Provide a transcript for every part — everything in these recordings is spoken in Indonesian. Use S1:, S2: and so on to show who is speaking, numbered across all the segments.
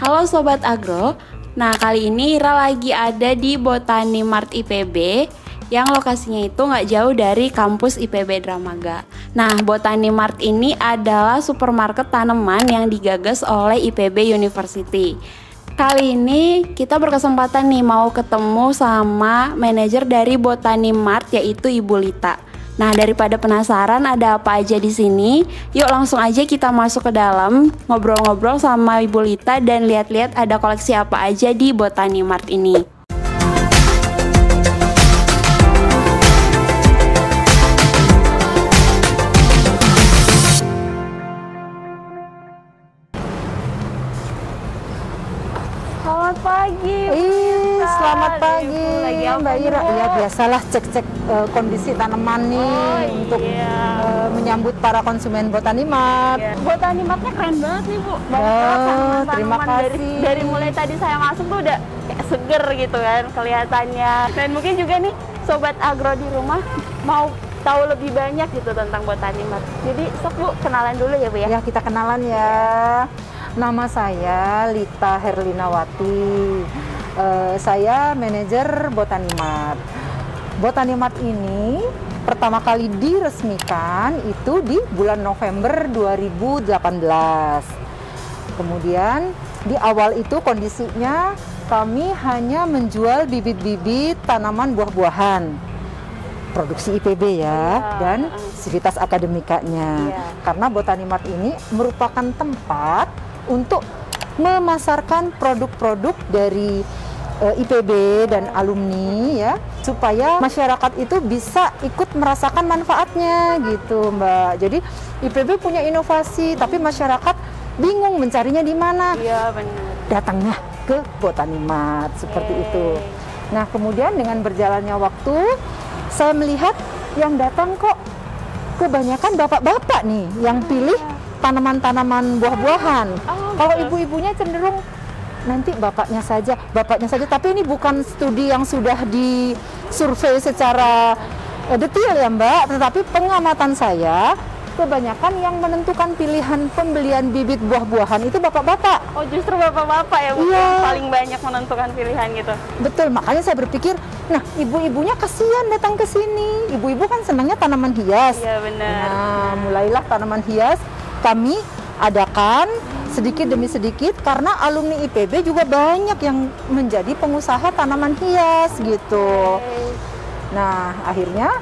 S1: Halo Sobat Agro, nah kali ini Ira lagi ada di Botani Mart IPB yang lokasinya itu nggak jauh dari kampus IPB Dramaga. Nah, Botani Mart ini adalah supermarket tanaman yang digagas oleh IPB University. Kali ini kita berkesempatan nih mau ketemu sama manajer dari Botani Mart yaitu Ibu Lita. Nah, daripada penasaran ada apa aja di sini, yuk langsung aja kita masuk ke dalam, ngobrol-ngobrol sama Ibu Lita dan lihat-lihat ada koleksi apa aja di Botani Mart ini. Selamat pagi.
S2: Selamat pagi,
S1: lagi apa
S2: Mbak Ira.
S1: Bu?
S2: Ya biasalah cek-cek kondisi tanaman nih untuk menyambut para konsumen Botani Mart.
S1: Botani Martnya keren banget nih Bu.
S2: Terima kasih.
S1: Dari mulai tadi saya masuk tuh udah kayak seger gitu kan kelihatannya. Dan mungkin juga nih Sobat Agro di rumah mau tahu lebih banyak gitu tentang Botani Mart. Jadi sok Bu, kenalan dulu ya Bu ya.
S2: Ya kita kenalan ya. Nama saya Lita Herlinawati. Saya manajer Botani Mart. Botani Mart ini pertama kali diresmikan itu di bulan November 2018. Kemudian di awal itu kondisinya kami hanya menjual bibit-bibit tanaman buah-buahan. Produksi IPB ya, dan sivitas akademikanya. Karena Botani Mart ini merupakan tempat untuk memasarkan produk-produk dari IPB dan alumni ya, supaya masyarakat itu bisa ikut merasakan manfaatnya gitu Mbak. Jadi IPB punya inovasi tapi masyarakat bingung mencarinya di mana.
S1: Iya benar.
S2: Datangnya ke Botani Mart seperti itu. Nah kemudian dengan berjalannya waktu saya melihat yang datang kok kebanyakan bapak-bapak nih yang pilih tanaman-tanaman buah-buahan. Kalau ibu-ibunya cenderung nanti bapaknya saja. Tapi ini bukan studi yang sudah disurvei secara detail ya Mbak, tetapi pengamatan saya kebanyakan yang menentukan pilihan pembelian bibit buah-buahan itu bapak-bapak.
S1: Oh justru bapak-bapak ya Bu, yang paling banyak menentukan pilihan gitu.
S2: Betul, makanya saya berpikir, nah ibu-ibunya kasihan datang ke sini. Ibu-ibu kan senangnya tanaman hias.
S1: Iya benar.
S2: Nah, mulailah tanaman hias kami adakan sedikit demi sedikit karena alumni IPB juga banyak yang menjadi pengusaha tanaman hias gitu. Nah, akhirnya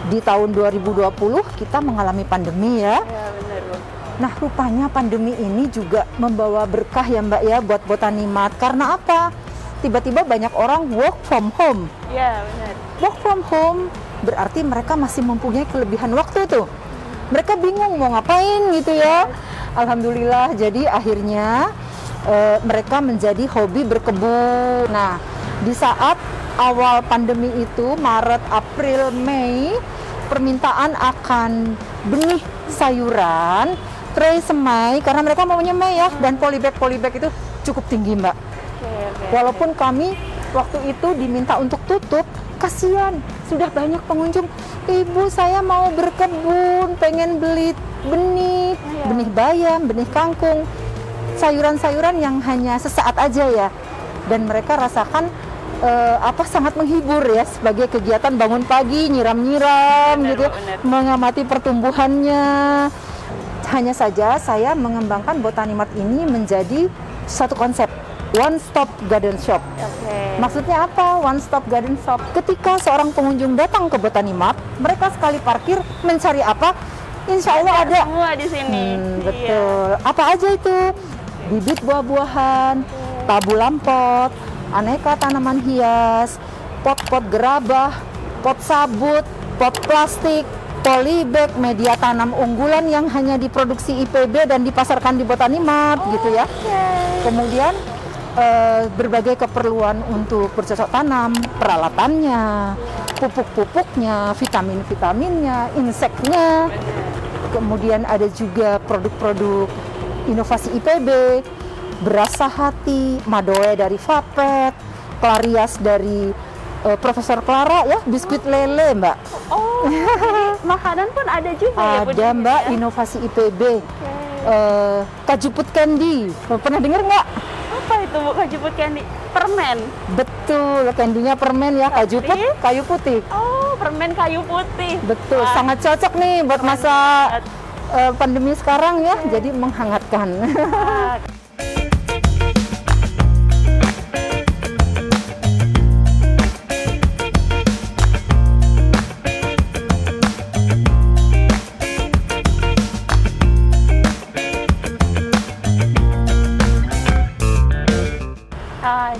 S2: di tahun 2020 kita mengalami pandemi ya.
S1: Iya benar Bu.
S2: Nah, rupanya pandemi ini juga membawa berkah ya Mbak ya buat Botani Mart. Karena apa? Tiba-tiba banyak orang work from home.
S1: Iya benar.
S2: Work from home berarti mereka masih mempunyai kelebihan waktu tuh. Mereka bingung mau ngapain gitu ya. Alhamdulillah, jadi akhirnya mereka menjadi hobi berkebun. Nah, di saat awal pandemi itu, Maret, April, Mei, permintaan akan benih sayuran, tray semai, karena mereka maunya Mei ya, dan polybag itu cukup tinggi Mbak. Walaupun kami waktu itu diminta untuk tutup, kasihan, sudah banyak pengunjung. Ibu saya mau berkebun, pengen beli benih, benih bayam, benih kangkung, sayuran-sayuran yang hanya sesaat aja ya. Dan mereka rasakan sangat menghibur ya sebagai kegiatan bangun pagi, nyiram-nyiram gitu, mengamati pertumbuhannya. Hanya saja saya mengembangkan Botani Mart ini menjadi satu konsep. One Stop Garden Shop. Maksudnya apa? One Stop Garden Shop. Ketika seorang pengunjung datang ke Botani Mart, mereka sekali parkir mencari apa? Insya Allah ada
S1: semua di sini.
S2: Betul. Apa aja itu? Bibit buah-buahan, tabu lampot, aneka tanaman hias, pot-pot gerabah, pot sabut, pot plastik, polybag, media tanam unggulan yang hanya diproduksi IPB dan dipasarkan di Botani Mart gitu ya. Kemudian berbagai keperluan untuk bercocok tanam, peralatannya, pupuk-pupuknya, vitamin-vitaminnya, inseknya. Kemudian ada juga produk-produk inovasi IPB, beras sahati, madoe dari Vapet, Clarias dari Profesor Clara ya, biskuit lele Mbak.
S1: Oh, makanan pun ada juga ya Bu?
S2: Ada Mbak, inovasi IPB. Kajuput Candy. Pernah dengar nggak?
S1: Apa itu Bu Kajuput Candy? Permen?
S2: Betul, candy-nya permen ya, kajuput, kayu putih.
S1: Oh, permen kayu putih.
S2: Betul,
S1: Wah,
S2: sangat cocok nih buat masa pandemi sekarang ya, jadi menghangatkan.
S1: Wah.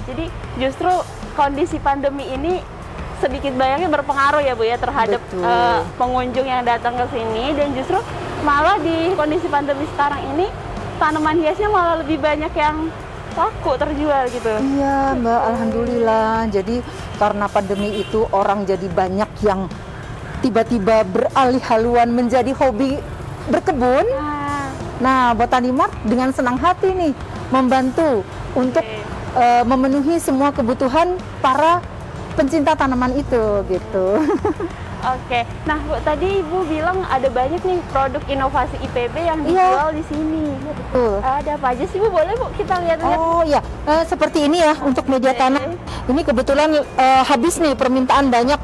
S1: Jadi justru kondisi pandemi ini sedikit banyaknya berpengaruh ya Bu ya terhadap pengunjung yang datang ke sini, dan justru malah di kondisi pandemi sekarang ini tanaman hiasnya malah lebih banyak yang laku terjual gitu.
S2: Iya Mbak, alhamdulillah. Jadi karena pandemi itu orang jadi banyak yang tiba-tiba beralih haluan menjadi hobi berkebun. Nah, Botani Mart dengan senang hati nih membantu untuk memenuhi semua kebutuhan para pencinta tanaman itu gitu.
S1: Oke, nah Bu, tadi Ibu bilang ada banyak nih produk inovasi IPB yang dijual di sini.
S2: Betul.
S1: Ada apa aja sih Bu? Boleh Bu kita lihat-lihat?
S2: Oh ya, seperti ini ya untuk media tanam. Ini kebetulan habis nih permintaan banyak.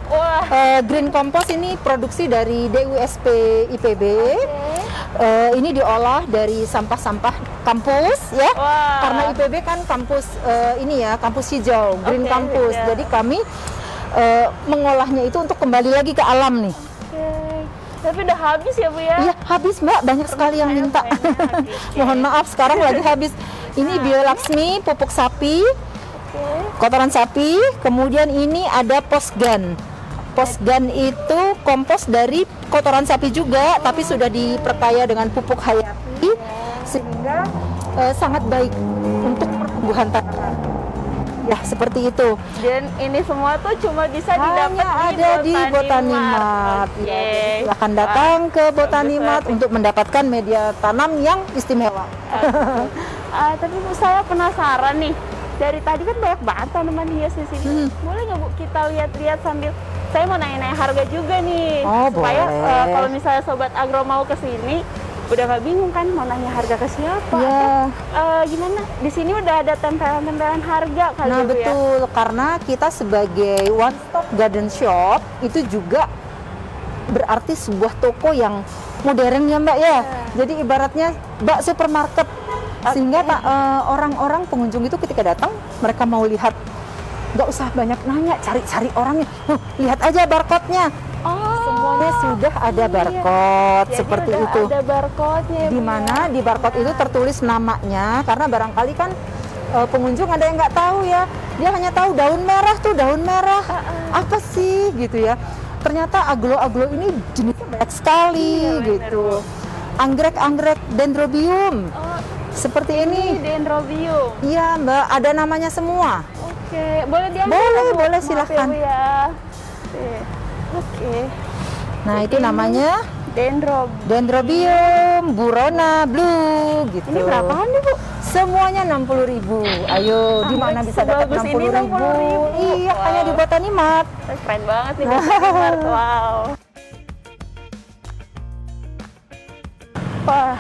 S2: Green Compost ini produksi dari DUSP IPB. Ini diolah dari sampah-sampah kampus ya. Karena IPB kan kampus ini ya, kampus hijau, Green Campus. Jadi kami mengolahnya itu untuk kembali lagi ke alam nih.
S1: Tapi udah habis ya Bu ya?
S2: Iya habis Mbak, banyak sekali yang minta. Mohon maaf sekarang lagi habis. Ini Biolaksmi, pupuk sapi, kotoran sapi. Kemudian ini ada Postgan. Postgan itu kompos dari kotoran sapi juga, tapi sudah diperkaya dengan pupuk hayati sehingga sangat baik untuk pertumbuhan tanaman. Ya, seperti itu.
S1: Dan ini semua tuh cuma bisa didapat
S2: di Botani Mart. Ya, silahkan datang ke Botani Mart untuk mendapatkan media tanam yang istimewa.
S1: Tapi Bu, saya penasaran nih. Dari tadi kan banyak banget tanaman hias di sini. Boleh nggak Bu kita lihat-lihat sambil saya mau nanya-nanya harga juga nih, supaya kalau misalnya Sobat Agro mau ke sini udah nggak bingung kan mau nanya harga ke siapa. Gimana? Di sini udah ada tempelan-tempelan harga kali
S2: Nah betul, karena kita sebagai one stop garden shop itu juga berarti sebuah toko yang modern ya Mbak ya. Jadi ibaratnya Mbak supermarket, sehingga orang-orang pengunjung itu ketika datang mereka mau lihat, nggak usah banyak nanya, cari-cari orangnya. Lihat aja barcode-nya. Semuanya sudah ada barcode. Jadi seperti itu. Ada barcode-nya. Di mana di barcode itu tertulis namanya, karena barangkali kan pengunjung ada yang nggak tahu ya. Dia hanya tahu daun merah tuh, daun merah. Apa sih gitu ya. Ternyata aglo-aglo ini jenisnya banyak sekali gitu. Anggrek-anggrek dendrobium. Seperti ini. Dendrobium. Iya Mbak, ada namanya semua.
S1: Oke, boleh diambil?
S2: Boleh silahkan. Nah itu namanya Dendrobium Burona Blue gitu.
S1: Ini berapaan nih Bu?
S2: Semuanya 60.000. Ayo, di mana bisa dapat 60.000? Iya, hanya di Botani Mart.
S1: Keren banget nih Botani Mart. Wow. Wah.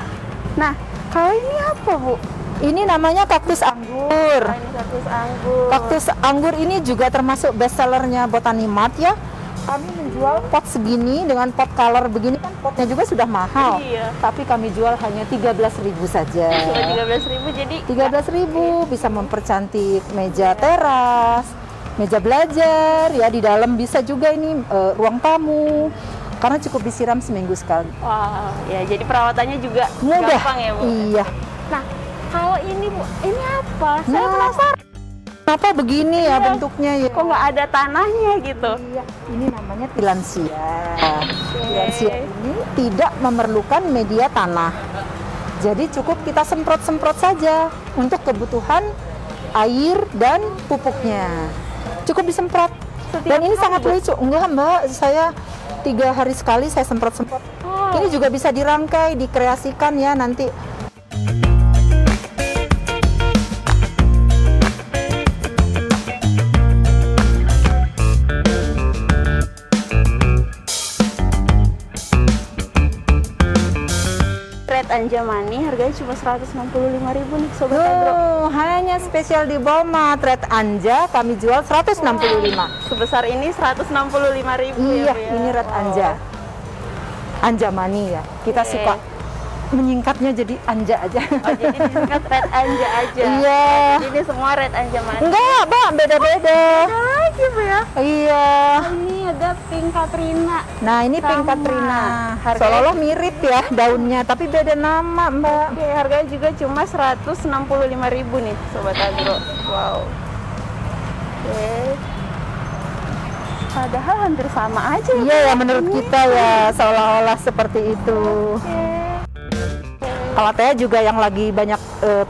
S1: Nah, kalau ini apa Bu?
S2: Ini namanya kaktus anggur.
S1: Ini kaktus anggur.
S2: Kaktus anggur ini juga termasuk best sellernya Botani Mart ya. Kami menjual pot segini dengan pot color begini, kan potnya juga sudah mahal. Tapi kami jual hanya 13.000 saja.
S1: Cuma 13.000, jadi
S2: 13.000 bisa mempercantik meja teras, meja belajar ya, di dalam bisa juga ini ruang tamu. Karena cukup disiram seminggu sekali.
S1: Wah, ya jadi perawatannya juga
S2: mudah.
S1: Gampang ya Bu.
S2: Iya.
S1: Nah, kalau ini Bu, ini apa? Saya penasaran.
S2: Kenapa begini ya bentuknya ya?
S1: Kok nggak ada tanahnya gitu?
S2: Iya, ini namanya Tillandsia. Tillandsia ini tidak memerlukan media tanah. Jadi cukup kita semprot-semprot saja untuk kebutuhan air dan pupuknya. Cukup disemprot. Dan ini sangat lucu. Enggak Mbak, saya 3 hari sekali saya semprot-semprot. Ini juga bisa dirangkai, dikreasikan ya nanti.
S1: Anjamani harganya cuma 165.000 nih Sobat Agro.
S2: Hanya spesial di Bomat Red Anja kami jual 165.
S1: Sebesar ini 165.000
S2: Iya,
S1: ya, Bu ya?
S2: ini Red Anja. Anjamani ya. Kita
S1: Oke.
S2: suka menyingkatnya jadi Anja aja.
S1: Oh, jadi disingkat Red Anja aja.
S2: Iya.
S1: Jadi semua Red Anjamani.
S2: Enggak, Mbak, beda-beda.
S1: Ada lagi Bu ya.
S2: Iya.
S1: Ini ada Pink Katrina.
S2: Nah, ini Pink
S1: Sama.
S2: Katrina.
S1: Harganya-
S2: Seolah-olah mirip ya daunnya, tapi beda nama, Mbak.
S1: Oke, harganya juga cuma 165.000 nih Sobat Agro. Wow. Oke. Padahal hampir sama aja.
S2: Iya ya, menurut
S1: Ini.
S2: kita ya seolah-olah seperti itu.
S1: Oke.
S2: Kalatea juga yang lagi banyak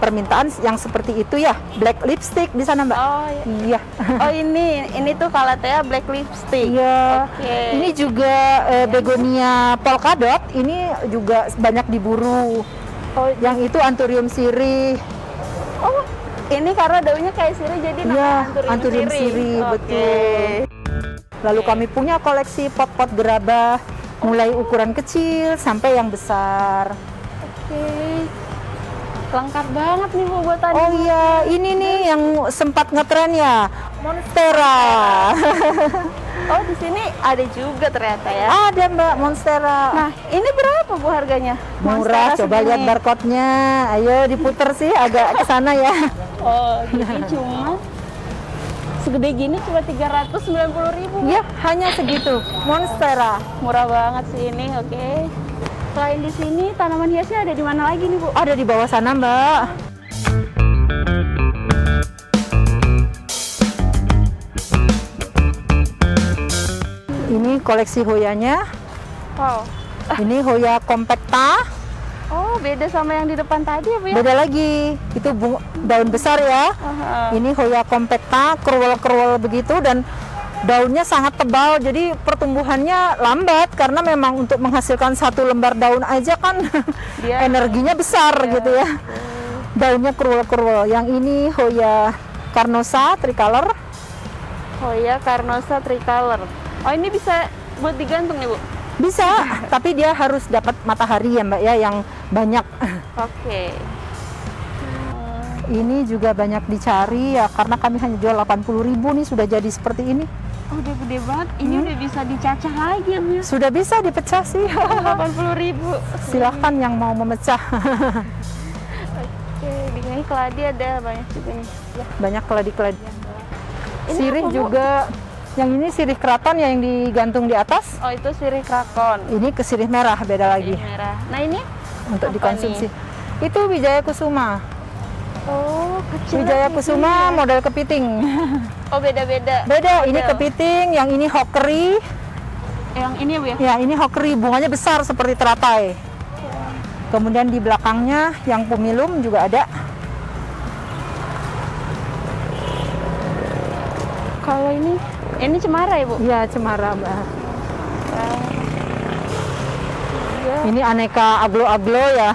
S2: permintaan yang seperti itu ya, black lipstick di sana, Mbak.
S1: Oh, iya.
S2: Iya.
S1: Oh ini tuh Calathea Black Lipstick.
S2: Iya.
S1: Oke.
S2: Ini juga begonia polkadot, ini juga banyak diburu.
S1: Oh,
S2: Yang itu anthurium sirih.
S1: oh, ini karena daunnya kayak sirih jadi
S2: Iya,
S1: namanya
S2: anthurium sirih,
S1: Oke.
S2: betul. Lalu kami punya koleksi pot-pot gerabah, mulai ukuran kecil sampai yang besar.
S1: Oke. Lengkap banget nih Bu buat
S2: Oh iya, ini nih yang sempat ngetren ya, Monstera.
S1: Oh di sini ada juga ternyata ya.
S2: Ada Mbak, Monstera.
S1: Nah ini berapa Bu harganya?
S2: Murah,
S1: Monstera
S2: coba
S1: segini.
S2: lihat barcode-nya. Ayo diputer sih agak ke sana ya.
S1: Oh jadi cuma segede gini cuma 390.000.
S2: Iya, hanya segitu. Monstera.
S1: Murah banget sih ini. Oke. Selain di sini tanaman hiasnya ada di mana lagi nih Bu?
S2: Ada di bawah sana, Mbak. Ini koleksi hoyanya.
S1: Wow.
S2: Ini Hoya compacta.
S1: Oh beda sama yang di depan tadi ya Bu ya?
S2: Beda lagi. Itu daun besar ya.
S1: Aha.
S2: Ini Hoya compacta, kerwel-kerwel begitu dan daunnya sangat tebal, jadi pertumbuhannya lambat karena memang untuk menghasilkan satu lembar daun aja kan
S1: Dia-
S2: energinya besar gitu ya. Daunnya kerwel-kerwel. Yang ini Hoya carnosa tricolor.
S1: Hoya carnosa tricolor. Oh ini bisa buat digantung nih Bu?
S2: Bisa, tapi dia harus dapat matahari ya Mbak ya yang banyak.
S1: Oke.
S2: Ini juga banyak dicari ya karena kami hanya jual 80.000 nih sudah jadi seperti ini.
S1: Oh, udah gede banget. Ini udah bisa dicacah lagi ya Bu ya?
S2: Sudah bisa dipecah sih.
S1: 80.000.
S2: Silahkan yang mau memecah.
S1: Oke, di sini keladi ada banyak juga nih. Ya.
S2: Banyak keladi-keladi.
S1: Ini
S2: Sirih
S1: apa, Bu?
S2: juga. Yang ini sirih keraton yang digantung di atas.
S1: Oh, itu sirih krakon.
S2: Ini ke sirih merah beda lagi
S1: Sirih merah. Nah, ini
S2: untuk
S1: apa
S2: dikonsumsi.
S1: nih?
S2: Itu Wijaya Kusuma.
S1: Oh, kecil.
S2: Wijaya
S1: lagi
S2: Kusuma
S1: ya.
S2: model kepiting.
S1: Oh, beda-beda.
S2: Beda, ini
S1: Model.
S2: kepiting, yang ini hokeri.
S1: Yang ini ya, Bu ya?
S2: Ya, ini hokeri, bunganya besar seperti teratai. Kemudian di belakangnya yang pumilum juga ada.
S1: Kalau ini cemara ya, Bu?
S2: Iya, cemara, Mbak.
S1: Iya.
S2: Ini aneka aglo-aglo ya.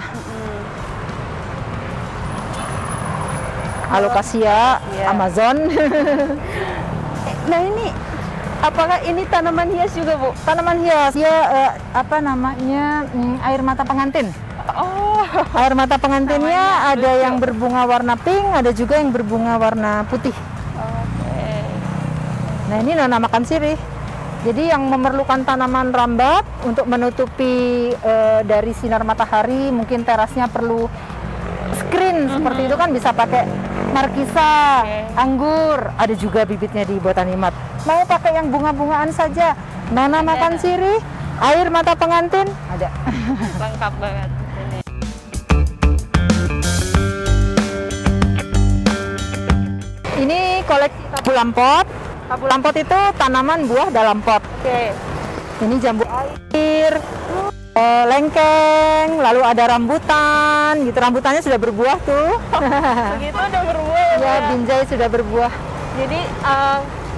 S2: Alocasia,
S1: Iya.
S2: Amazon.
S1: Nah, ini apakah ini tanaman hias juga, Bu?
S2: Tanaman hias. Dia apa namanya? Air mata pengantin.
S1: Oh.
S2: Air mata pengantinnya
S1: Namanya
S2: ada
S1: lucu.
S2: yang berbunga warna pink, ada juga yang berbunga warna putih.
S1: Oke.
S2: Nah, ini namakan sirih. Jadi yang memerlukan tanaman rambat untuk menutupi dari sinar matahari, mungkin terasnya perlu screen seperti itu kan bisa pakai markisa,
S1: Oke.
S2: anggur, ada juga bibitnya di Botani Mart. Mau pakai yang bunga-bungaan saja, namakan sirih, air mata pengantin, ada.
S1: Lengkap banget ini.
S2: Ini koleksi tabu lampot. Tabu lampot itu tanaman buah dalam pot.
S1: Oke.
S2: Ini jambu air, lengkeng, lalu ada rambutan, gitu. Rambutannya sudah berbuah tuh.
S1: Begitu udah berbuah ya, Bu
S2: Ya,
S1: ya?
S2: binjai sudah berbuah.
S1: Jadi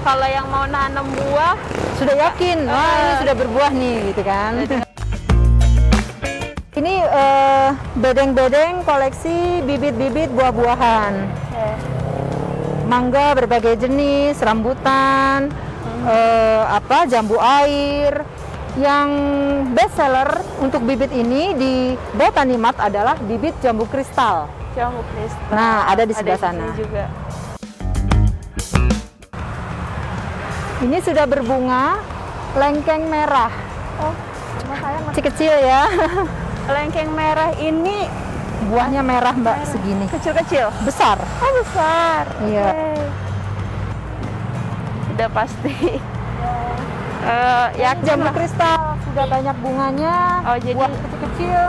S1: kalau yang mau nanam buah,
S2: Sudah yakin, wah ini sudah berbuah nih, gitu kan. Ini bedeng-bedeng koleksi bibit-bibit buah-buahan. Mangga berbagai jenis, rambutan, jambu air, Yang best seller untuk bibit ini di Botani Mart adalah bibit jambu kristal.
S1: Jambu kristal.
S2: Nah, ada di sebelah sana.
S1: Juga.
S2: Ini sudah berbunga lengkeng merah.
S1: Oh, cuma saya
S2: Masih kecil ya.
S1: lengkeng merah ini
S2: Buahnya merah, Mbak, segini.
S1: kecil-kecil.
S2: Besar.
S1: Oh, besar.
S2: Iya.
S1: Oke. Udah pasti.
S2: Ya, jambu kristal sudah banyak bunganya.
S1: Oh, jadi
S2: buah kecil-kecil.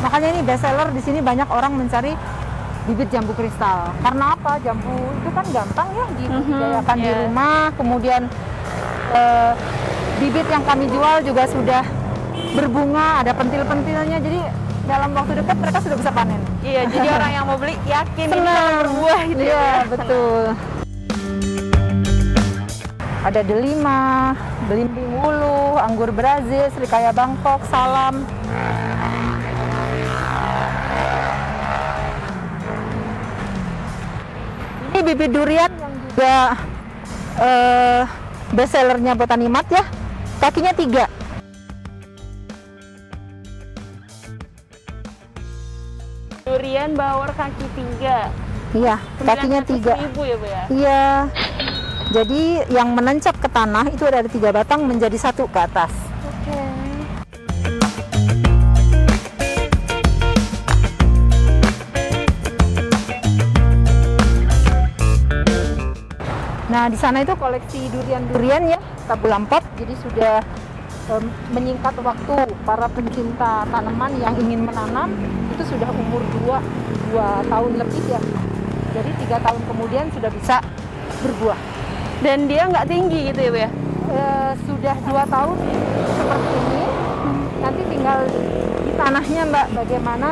S2: Makanya ini best seller di sini, banyak orang mencari bibit jambu kristal. Karena apa? Jambu itu kan gampang ya dibudidayakan di rumah. Kemudian bibit yang kami jual juga sudah berbunga, ada pentil-pentilnya. Jadi dalam waktu dekat mereka sudah bisa panen.
S1: Iya, jadi orang yang mau beli yakin ini
S2: Senang.
S1: bakal berbuah gitu
S2: Iya,
S1: ya.
S2: betul. Ada delima, belimbing wuluh, anggur Brazil, serikaya Bangkok, salam. Ini bibit durian yang juga best sellernya Botani Mart ya. Kakinya 3.
S1: Durian bawor kaki 3.
S2: Iya, kakinya 3.
S1: 900.000 ya, Bu ya?
S2: Iya. Jadi yang menancap ke tanah itu dari 3 batang menjadi 1 ke atas.
S1: Oke.
S2: Nah, di sana itu koleksi durian-durian ya, Tabu Lampot. Jadi sudah menyingkat waktu para pencinta tanaman yang ingin menanam itu sudah umur 2 tahun lebih ya. Jadi 3 tahun kemudian sudah bisa berbuah.
S1: Dan dia nggak tinggi gitu ya, Bu ya?
S2: Sudah 2 tahun seperti ini. Nanti tinggal di tanahnya, Mbak, bagaimana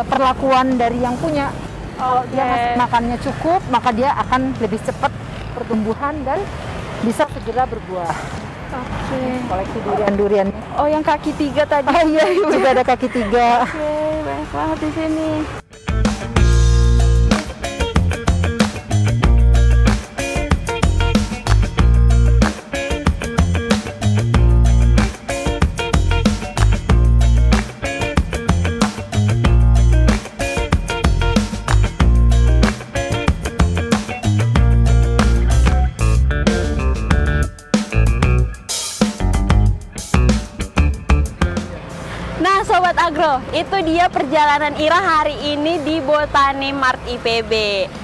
S2: perlakuan dari yang punya. Kalau dia makannya cukup, maka dia akan lebih cepat pertumbuhan dan bisa segera berbuah.
S1: Oke.
S2: Koleksi durian-durian.
S1: Oh, yang kaki 3 tadi.
S2: Oh iya, juga ada kaki 3.
S1: Oke, banyak banget di sini. Nah, Sobat Agro, itu dia perjalanan Ira hari ini di Botani Mart IPB.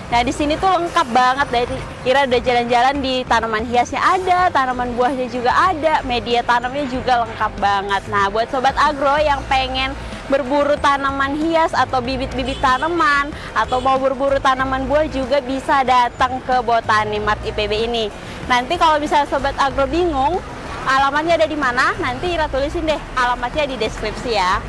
S1: Nah, di sini tuh lengkap banget. Dari Ira udah jalan-jalan di tanaman hiasnya ada, tanaman buahnya juga ada, media tanamnya juga lengkap banget. Nah, buat Sobat Agro yang pengen berburu tanaman hias atau bibit-bibit tanaman atau mau berburu tanaman buah juga bisa datang ke Botani Mart IPB ini. Nanti kalau misalnya Sobat Agro bingung alamatnya ada di mana, nanti Ira tulisin deh alamatnya di deskripsi ya.